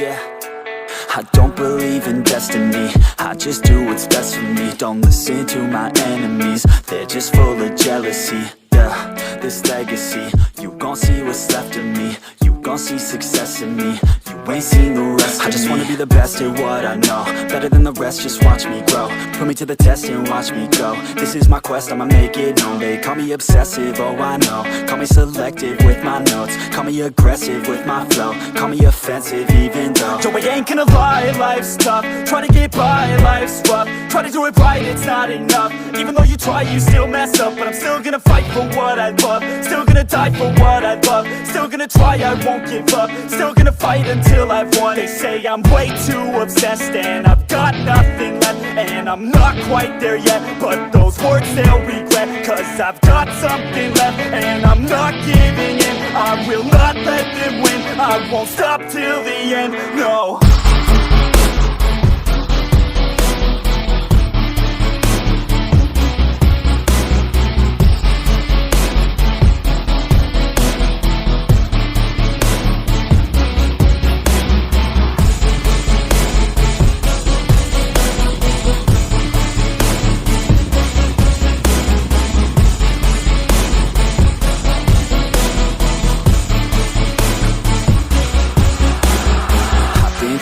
yeah. I don't believe in destiny, I just do what's best for me. Don't listen to my enemies, they're just full of jealousy. Yeah, this legacy, you gon' see what's left of me. You gon' see success in me, you ain't seen the rest of me. I just wanna be the best at what I know, better than the rest, just watch me grow. Put me to the test and watch me go. This is my quest, I'ma make it known. They call me obsessive, oh I know. Call me selective with my notes, call me aggressive with my flow, call me offensive even though Joe, I ain't gonna lie, life's tough. Try to get by, life's rough. Try to do it right, it's not enough. Even though you try, you still mess up. But I'm still gonna fight for what I love, still gonna die for what I love, still gonna try, I won't give up, still gonna fight until I've won. They say I'm way too obsessed and I've got nothing left, and I'm not quite there yet, but those words they'll regret, cause I've got something left and I'm not giving in. I will not let them win, I won't stop till the end, no.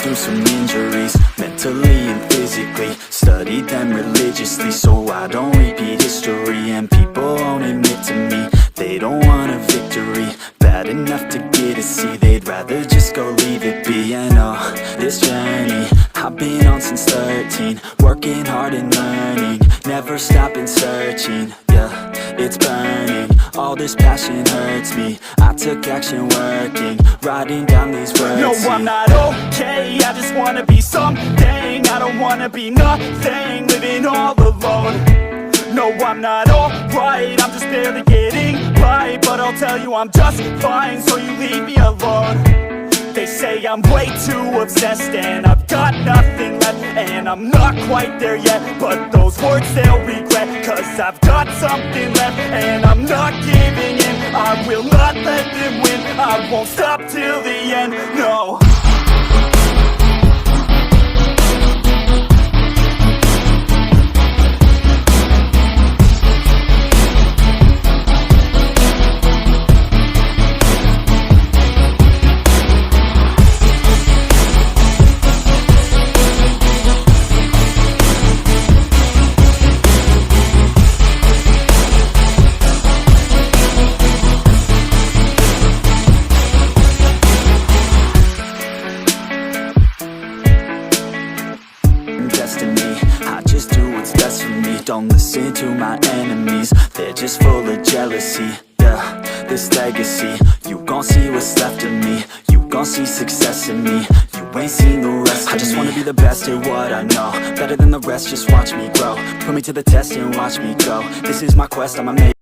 Through some injuries, mentally and physically. Studied them religiously so I don't repeat history. And people won't admit to me they don't want a victory bad enough to get a C. They'd rather just go leave it be. I know this journey I've been on since 13, working hard and learning, never stopping searching. Yeah, it's burning, all this passion hurts me. I took action working, writing down these words. No, I'm not okay, I just wanna be something. I don't wanna be nothing, living all alone. No, I'm not alright, I'm just barely getting by. But I'll tell you I'm just fine, so you leave me alone. They say I'm way too obsessed and I've got nothing left, and I'm not quite there yet, but those words they'll regret, cause I've got something left and I'm not giving in. I will not let them win, I won't stop till the end, no. I just do what's best for me. Don't listen to my enemies, they're just full of jealousy. Yeah, this legacy, you gon' see what's left of me. You gon' see success in me, you ain't seen the rest of me. I just wanna be the best at what I know, better than the rest, just watch me grow. Put me to the test and watch me go. This is my quest, I'ma make